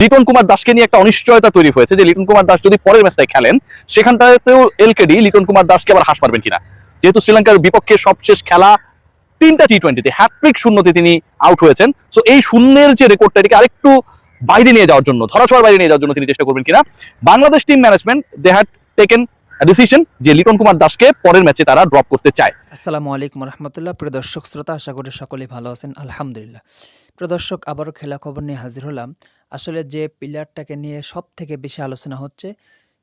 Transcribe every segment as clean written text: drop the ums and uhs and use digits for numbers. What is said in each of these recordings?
লিটন কুমার দাসকে নিয়ে একটা অনিশ্চয়তা তৈরি হয়েছে যে লিটন কুমার দাস যদি পরের ম্যাচটায় খেলেন সেখানটাতেও এলকেডি লিটন কুমার দাসকে আবার হাস পারবেন কিনা, যেহেতু শ্রীলঙ্কার বিপক্ষে সবশেষ খেলা 3টা টি20তে হ্যাট্রিক শূন্যতে তিনি আউট হয়েছেন। সো এই শূন্যের যে রেকর্ডটা এটাকে আরেকটু বাইরে নিয়ে যাওয়ার জন্য, ধরাছোঁয়ার বাইরে নিয়ে যাওয়ার জন্য তিনি চেষ্টা করবেন কিনা। Bangladesh team management they had taken decision যে লিটন কুমার দাসকে পরের ম্যাচে তারা ড্রপ করতে চায়। আসসালামু আলাইকুম রহমতুল্লাহ। প্রিয় দর্শক শ্রোতা, আশা করি সকলেই ভালো আছেন, আলহামদুলিল্লাহ। প্রিয় দর্শক, আবারও খেলা খবর নিয়ে হাজির হলাম। আসলে যে প্লেয়ারটাকে নিয়ে সব থেকে বেশি আলোচনা হচ্ছে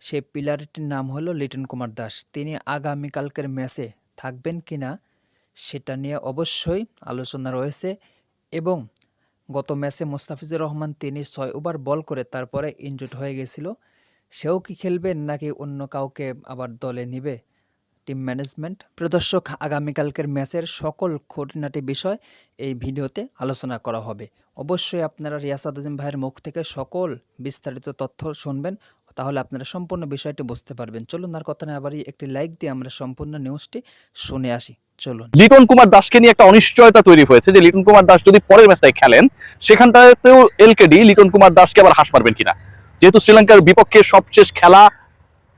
সেই প্লেয়ারটির নাম হলো লিটন কুমার দাস। তিনি আগামীকালকের ম্যাচে থাকবেন কিনা সেটা নিয়ে অবশ্যই আলোচনা রয়েছে। এবং গত ম্যাচে মোস্তাফিজুর রহমান তিনি 6 ওভার বল করে তারপরে ইনজুর্ড হয়ে গেছিল। সেও কি খেলবেন নাকি অন্য কাউকে আবার দলে নিবে টিম ম্যানেজমেন্ট? প্রিয় দর্শক, আগামীকালকের ম্যাচের সকল খুঁটিনাটি বিষয় এই ভিডিওতে আলোচনা করা হবে। অবশ্যই আপনারা রিয়াসাত আজিম ভাইয়ের মুখ থেকে সকল বিস্তারিত তথ্য শুনবেন, তাহলে আপনারা সম্পূর্ণ বিষয়টি বুঝতে পারবেন। চলুন আর কথা না বাড়িয়ে একটি লাইক দিয়ে আমরা সম্পূর্ণ নিউজটি শুনে আসি। চলুন। লিটন কুমার দাসকে নিয়ে একটা অনিশ্চয়তা তৈরি হয়েছে যে লিটন কুমার দাস যদি পরের ম্যাচটায় খেলেন সেখানটাতেও এলকেডি লিটন কুমার দাসকে আবার হাস পারবেন কিনা, যেহেতু শ্রীলঙ্কার বিপক্ষে সবশেষ খেলা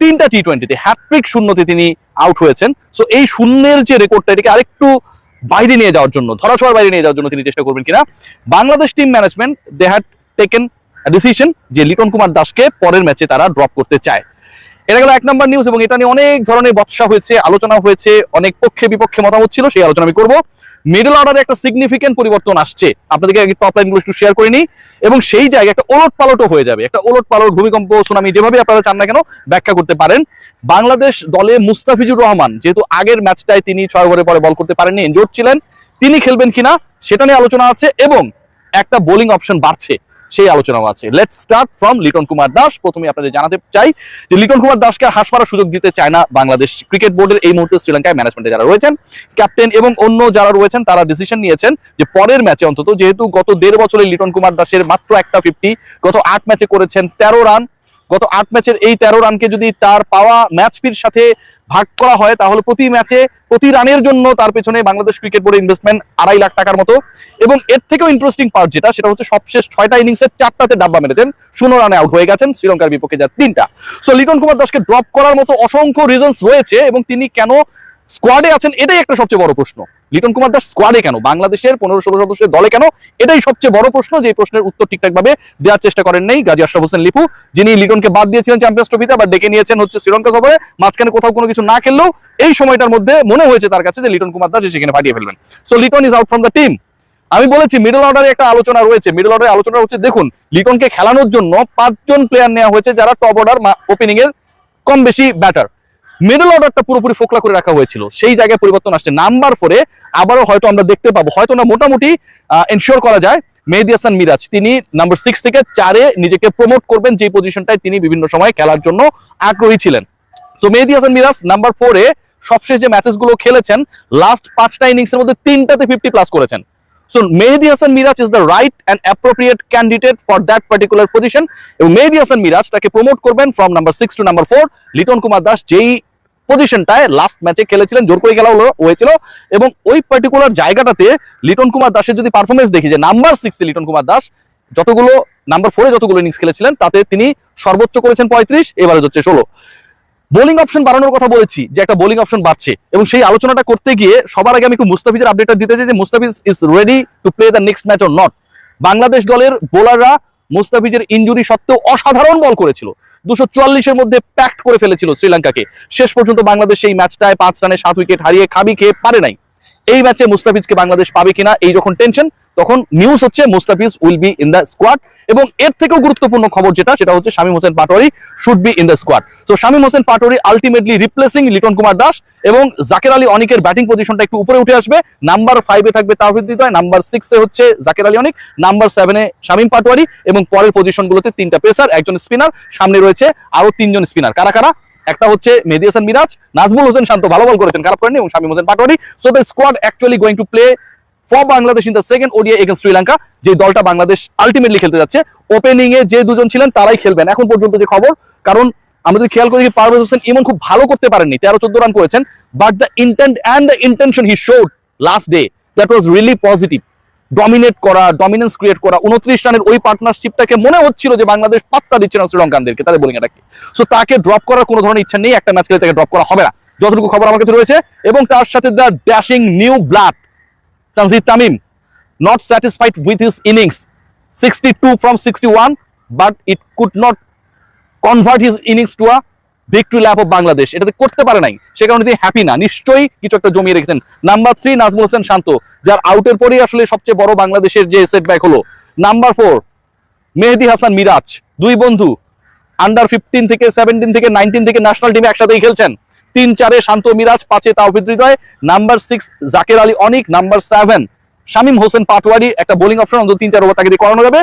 3টা টি20তে হ্যাট্রিক শূন্যতে তিনি আউট হয়েছেন। সো এই শূন্যের যে রেকর্ডটা এটাকে আরেকটু বাইরে নিয়ে যাওয়ার জন্য, ধরাছোঁয়ার বাইরে নিয়ে যাওয়ার জন্য তিনি চেষ্টা করবেন কিনা। Bangladesh team management they had taken decision যে লিটন কুমার দাসকে পরের ম্যাচে তারা ড্রপ করতে চায়। এটা গেল 1 নম্বর নিউজ, এবং এটা নিয়ে অনেক ধরনের বচসা হয়েছে, আলোচনা হয়েছে, অনেক পক্ষে বিপক্ষে মতামত ছিল, সেই আলোচনা আমি করবো। মিডল অর্ডারে একটা সিগনিফিকেন্ট পরিবর্তন আসছে, আপনাদেরকে টপ লাইনগুলো একটু শেয়ার করে নিই, এবং সেই জায়গায় একটা ওলট পালটও হয়ে যাবে, একটা ওলট পালট, ভূমিকম্প, সুনামি, যেভাবে আপনারা চান না কেন ব্যাখ্যা করতে পারেন। বাংলাদেশ দলে মুস্তাফিজুর রহমান যেহেতু আগের ম্যাচটায় তিনি 6 ওভারের পরে বল করতে পারেননি, ইনজুর্ড ছিলেন, তিনি খেলবেন কিনা সেটা নিয়ে আলোচনা আছে, এবং একটা বোলিং অপশন বাড়ছে সেই আলোচনাও আছে। Let's start from Liton Kumar Das. প্রথমে আপনাদের জানাতে চাই যে লিটন কুমার দাসকে হাস পাওয়ার সুযোগ দিতে চায় না বাংলাদেশ ক্রিকেট বোর্ডের এই মুহূর্তে শ্রীলঙ্কায় ম্যানেজমেন্টে যারা রয়েছেন, ক্যাপ্টেন এবং অন্য যারা রয়েছেন, তারা ডিসিশন নিয়েছেন যে পরের ম্যাচে অন্তত, যেহেতু গত 1.5 বছরে লিটন কুমার দাসের মাত্র একটা 50, গত 8 ম্যাচে করেছেন 13 রান, গত 8 ম্যাচের এই 13 রানকে যদি তার পাওয়া ম্যাচ ফির সাথে ভাগ করা হয় তাহলে প্রতি ম্যাচে প্রতি রানের জন্য তার পেছনে বাংলাদেশ ক্রিকেট বোর্ডের ইনভেস্টমেন্ট 2.5 লাখ টাকার মতো। এবং এর থেকেও ইন্টারেস্টিং পার্ট যেটা, সেটা হচ্ছে সবশেষ 6টা ইনিংসের 4টাতে ডাব্বা মেরেছেন, 0 রানে আউট হয়ে গেছেন, শ্রীলঙ্কার বিপক্ষে যা 3টা। সো লিটন কুমার দাসকে ড্রপ করার মতো অসংখ্য রিজনস রয়েছে, এবং তিনি কেন স্কোয়াডে আছেন এটাই একটা সবচেয়ে বড় প্রশ্ন। লিটন কুমার দাস স্কোয়াডে কেন, বাংলাদেশের 15-16 সদস্যের দলে কেন, এটাই সবচেয়ে বড় প্রশ্ন, যে প্রশ্নের উত্তর ঠিকঠাক ভাবে দেওয়ার চেষ্টা করেন নেই গাজী আশরাফ হোসেন লিপু, যিনি লিটনকে বাদ দিয়েছিলেন চ্যাম্পিয়ন্স ট্রফিতে, আবার ডেকে নিয়েছেন হচ্ছে শ্রীলঙ্কা সফরে। মাঝখানে কোথাও কোনো কিছু না খেললেও এই সময়টার মধ্যে মনে হয়েছে তার কাছে যে লিটন কুমার দাস সেখানে ফাটিয়ে ফেলবেন। So Liton is out from the team. আমি বলেছি মিডল অর্ডারে একটা আলোচনা রয়েছে, মিডল অর্ডারে আলোচনা হচ্ছে, দেখুন লিটনকে খেলানোর জন্য 5 জন প্লেয়ার নেওয়া হয়েছে যারা টপ অর্ডার ওপেনিং এর কম বেশি ব্যাটার। মিডল অর্ডারটা পুরোপুরি ফোকলা করে রাখা হয়েছিল, সেই জায়গায় পরিবর্তন আসছে। নাম্বার 4-এ আবারও হয়তো আমরা দেখতে পাবো, হয়তো না মোটামুটি এনশিওর করা যায়, মেহেদী হাসান মিরাজ তিনি নাম্বার 6 থেকে 4-এ নিজেকে প্রমোট করবেন, যে পজিশনটায় তিনি বিভিন্ন সময় খেলার জন্য আগ্রহী ছিলেন। সো মেহেদী হাসান মিরাজ নাম্বার 4-এ সবশেষ যে ম্যাচেসগুলো খেলেছেন, লাস্ট 5টা ইনিংসের মধ্যে 3টাতে 50+ করেছেন। So Mehdi Hasan Miraj is the right and appropriate candidate for that particular position. এবং Mehdi Hasan Miraj তাকে প্রমোট করবেন from number 6 to number 4। Liton Kumar Das যেই পজিশনটায় লাস্ট ম্যাচে খেলেছিলেন, জোর করে খেলা হয়েছিল, এবং ওই পার্টিকুলার জায়গাটাতে লিটন কুমার দাসের যদি পারফরমেন্স দেখি, যে নাম্বার 6-এ লিটন কুমার দাস যতগুলো, নাম্বার 4-এ যতগুলো ইনিংস খেলেছিলেন তাতে তিনি সর্বোচ্চ করেছেন 35, এবারে হচ্ছে 16। বোলিং অপশন বাড়ানোর কথা বলেছি, যে একটা বোলিং অপশন বাড়ছে, এবং সেই আলোচনাটা করতে গিয়ে সবার আগে আমি একটু মুস্তাফিজের আপডেটটা দিতে চাই, যে Mustafiz is ready to play the next match or not. Bangladesh দলের বোলাররা মুস্তাফিজের ইনজুরি সত্ত্বেও অসাধারণ বল করেছিল, 244-এর মধ্যে প্যাক্ট করে ফেলেছিল শ্রীলঙ্কাকে। শেষ পর্যন্ত বাংলাদেশ সেই ম্যাচটায় 5 রানে 7 উইকেট হারিয়ে খাবি খেয়ে পারে নাই। এই ম্যাচে মুস্তাফিজকে বাংলাদেশ পাবে কিনা এই যখন টেনশন, তখন নিউজ হচ্ছে Mustafiz will be in the squad. এবং এর থেকেও গুরুত্বপূর্ণ খবর যেটা, সেটা হচ্ছে Shamim Hossain Patwari should be in the squad. So Shamim Hossain Patwari ultimately replacing Liton Kumar Das, এবং জাকের আলী অনিকের ব্যাটিং পজিশনটা একটু উপরে উঠে আসবে। নাম্বার 5-এ থাকবে তাওহিদ হৃদয়, নাম্বার 6-এ হচ্ছে জাকের আলী অনিক, নাম্বার 7-এ শামীম পাটোয়ারি, এবং পরের পজিশনগুলোতে 3টা পেসার, একজন স্পিনার, সামনে রয়েছে আরো 3 জন স্পিনার। কারা কারা? একটা হচ্ছে মেহেদী হাসান মিরাজ, নাজমুল হোসেন শান্ত ভালো বল করেছেন, খারাপ করেননি, এবং Shamim Hossain Patwari. So the squad actually going to play for Bangladesh in the second ODI against Sri Lanka. যে দলটা বাংলাদেশ আলটিমেটলি খেলতে যাচ্ছে, ওপেনিং এ যে 2 জন ছিলেন তারাই খেলবেন এখন পর্যন্ত যে খবর। কারণ আমরা যদি খেয়াল করি, পারভেজ হোসেন ইমন খুব ভালো করতে পারেননি, 13-14 রান করেছেন, but the intent and the intention he showed last day, that was really positive. Dominate করা, ডমিনেন্স ক্রিয়েট করা, 29 রানের ওই পার্টনারশিপটাকে মনে হচ্ছিল যে বাংলাদেশ পাত্তা দিচ্ছে না শ্রীলঙ্কানদেরকে, তাদের বোলিং অ্যাটাকে। সো তাকে ড্রপ করার কোনো ধরনের ইচ্ছা নেই, একটা ম্যাচ খেলে তাকে ড্রপ করা হবে না, যতটুকু খবর আমার কাছে রয়েছে। এবং তার সাথে the dashing new blood Tanzid Tamim, not satisfied with his innings, 62 from 61, but it could not convert his innings to a victory lap of Bangladesh. এটাতে করতে পারে নাই, সে কারণে তিনি হ্যাপি না, নিশ্চয়ই কিছু একটা জমিয়ে রেখেছেন। নাম্বার 3 নাজমুল হোসেন শান্ত, যার আউটের পরেই আসলে সবচেয়ে বড় বাংলাদেশের যে সেটব্যাক হলো। নাম্বার 4 মেহেদী হাসান মিরাজ, দুই বন্ধু আন্ডার 15 থেকে 17 থেকে 19 থেকে ন্যাশনাল টিমে একসাথেই খেলছেন। 3-4-এ শান্ত মিরাজ, 5-এ তাওফিক হৃদয়, নাম্বার 6 জাকের আলী অনিক, নাম্বার 7 শামীম হোসেন পাটোয়ারি। একটা বোলিং অপশন অন্তত 3-4 ওভার তাকে দিয়ে করানো যাবে।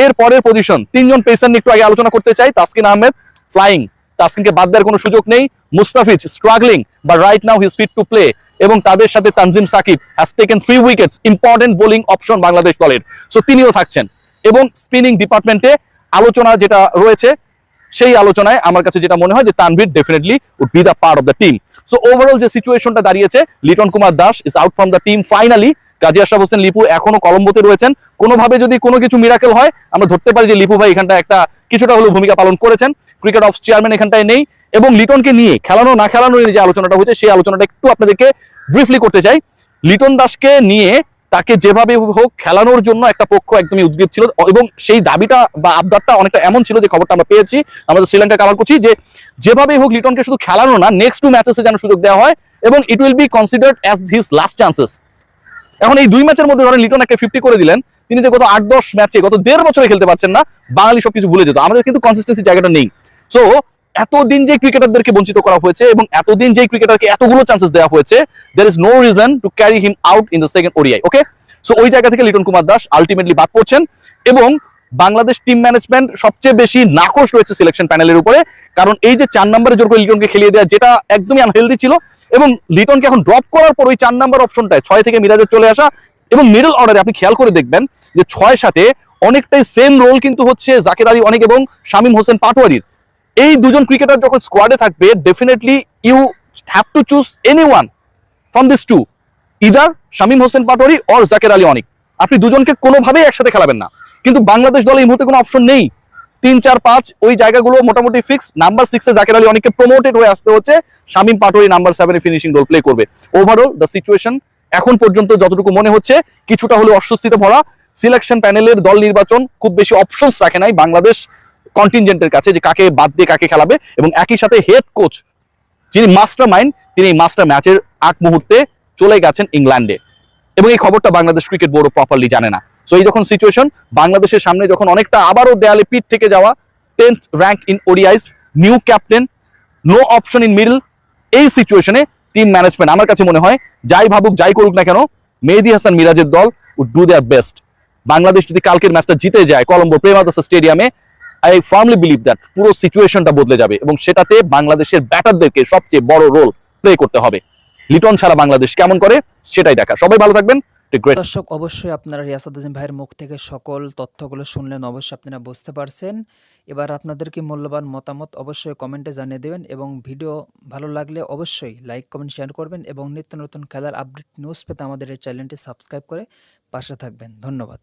এর পরের পজিশন তিনজন পেসার নিয়ে একটু আগে আলোচনা করতে চাই। তাসকিন আহমেদ ফ্লাইং, তাসকিনকে বাদ দেওয়ার কোনো সুযোগ নেই। Mustafiz struggling, but right now he is fit to play. এবং তাদের সাথে Tanzim Sakib has taken 3 wickets, important bowling option Bangladesh দলের, সো তিনিও থাকছেন। এবং স্পিনিং ডিপার্টমেন্টে আলোচনা যেটা রয়েছে, সেই আলোচনায় আমার কাছে যেটা মনে হয় যে Tanvir definitely would be the part of the team. So overall যে সিচুয়েশনটা দাঁড়িয়েছে, Liton Kumar Das is out from the team finally. Kazi Ashraf Hossain Lipu এখনো কলম্বোতে রয়েছেন। কোনোভাবে যদি কোনো কিছু মিরাকেল হয়, আমরা ধরতে পারি যে লিপু ভাই এখানটা একটা কিছুটা হলেও ভূমিকা পালন করেছেন। ক্রিকেট অফ চেয়ারম্যান এখানটায় নেই। এবং লিটনকে নিয়ে খেলানো না খেলানো নিয়ে যে আলোচনাটা হচ্ছে, সেই আলোচনাটা একটু আপনাদেরকে ব্রিফলি করতে চাই। লিটন দাসকে নিয়ে তাকে যেভাবে হোক খেলানোর জন্য একটা পক্ষ একদমই উদ্গ্রীব ছিল, এবং সেই দাবিটা বা আবদারটা অনেকটা এমন ছিল যে খবরটা আমরা পেয়েছি আমাদের শ্রীলঙ্কা কাভার করছি, যে যেভাবে হোক লিটনকে শুধু খেলানো না, নেক্সট 2 ম্যাচেসে যেন সুযোগ দেওয়া হয়, এবং it will be considered as his last chances. এখন এই 2 ম্যাচের মধ্যে ধরেন লিটন একটা 50 করে দিলেন, তিনি যে গত 8-10 ম্যাচে গত 1.5 বছরে খেলতে পারছেন না, বাঙালি সবকিছু ভুলে যেত। আমাদের কিন্তু কনসিস্টেন্সি জায়গাটা নেই। সো এতদিন যে ক্রিকেটারদেরকে বঞ্চিত করা হয়েছে এবং এতদিন যে ক্রিকেটারকে এতগুলো চান্সেস দেওয়া হয়েছে, there is no reason to carry him out in the second ODI. Okay, so ওই জায়গা থেকে লিটন কুমার দাস আলটিমেটলি বাদ পড়ছেন। এবং বাংলাদেশ টিম ম্যানেজমেন্ট সবচেয়ে বেশি নাখোশ রয়েছে সিলেকশন প্যানেলের উপরে, কারণ এই যে 4 নম্বরে জোর করে লিটনকে খেলিয়ে দেওয়া, যেটা একদমই আনহেলদি ছিল। এবং লিটনকে এখন ড্রপ করার পর ওই 4 নম্বর অপশনটায় 6 থেকে মিরাজের চলে আসা, এবং মিডল অর্ডারে আপনি খেয়াল করে দেখবেন যে 6-7-এ অনেকটাই সেম রোল কিন্তু হচ্ছে জাকের আলী অনেক এবং শামীম হোসেন পাটোয়ারির। এই দুজন ক্রিকেটার যখন স্কোয়াডে থাকবে, definitely you have to choose anyone from this two, either Shamim Hossain Patwari or Jaker Ali Anik. আপনি দুজনকে কোনোভাবেই একসাথে খেলাবেন না। কিন্তু বাংলাদেশ দলে এই মুহূর্তে কোনো অপশন নেই। 3, 4, 5 ওই জায়গাগুলো মোটামুটি ফিক্স। নাম্বার 6-এ জাকের আলী অনিককে প্রমোটেড হয়ে আসতে হচ্ছে, শামীম পাটোয়ারি নাম্বার 7-এ ফিনিশিং রোল প্লে করবে। ওভারঅল দ্য সিচুয়েশন এখন পর্যন্ত যতটুকু মনে হচ্ছে কিছুটা হলেও অস্বস্তিতে ভরা। সিলেকশন প্যানেলের দল নির্বাচন খুব বেশি অপশনস রাখে নাই বাংলাদেশ কন্টিনজেন্টের কাছে, যে কাকে বাদ দিয়ে কাকে খেলাবে। এবং একই সাথে হেড কোচ যিনি মাস্টার মাইন্ড, তিনি এই মাস্টার ম্যাচের আগ মুহূর্তে চলে গেছেন ইংল্যান্ডে, এবং এই খবরটা বাংলাদেশ ক্রিকেট বোর্ড প্রপারলি জানে না। সো এই যখন সিচুয়েশন, বাংলাদেশের সামনে যখন অনেকটা আবারও দেয়ালে পিঠ থেকে যাওয়া, 10th rank in ODIs, new captain, no option in middle, এই সিচুয়েশনে টিম ম্যানেজমেন্ট আমার কাছে মনে হয় যাই ভাবুক যাই করুক না কেন, মেহেদী হাসান মিরাজের দল would do their best. Bangladesh যদি কালকের ম্যাচটা জিতে যায় কলম্বো প্রেমাদাসা স্টেডিয়ামে, আই ফার্মলি বিলিভ দ্যাট পুরো সিচুয়েশনটা বদলে যাবে, এবং সেটাতে বাংলাদেশের ব্যাটারদেরকে সবচেয়ে বড় রোল প্লে করতে হবে। লিটন ছাড়া বাংলাদেশ কেমন করে সেটাই দেখা। সবাই ভালো থাকবেন। দর্শক, অবশ্যই আপনারা রিয়াসাত হোসেন ভাইয়ের মুখ থেকে সকল তথ্যগুলো শুনলেন, অবশ্যই আপনারা বুঝতে পারছেন। এবার আপনাদেরকে মূল্যবান মতামত অবশ্যই কমেন্টে জানিয়ে দেবেন, এবং ভিডিও ভালো লাগলে অবশ্যই লাইক কমেন্ট শেয়ার করবেন, এবং নিত্য নতুন খেলার আপডেট নিউজ পেতে আমাদের এই চ্যানেলটি সাবস্ক্রাইব করে পাশে থাকবেন। ধন্যবাদ।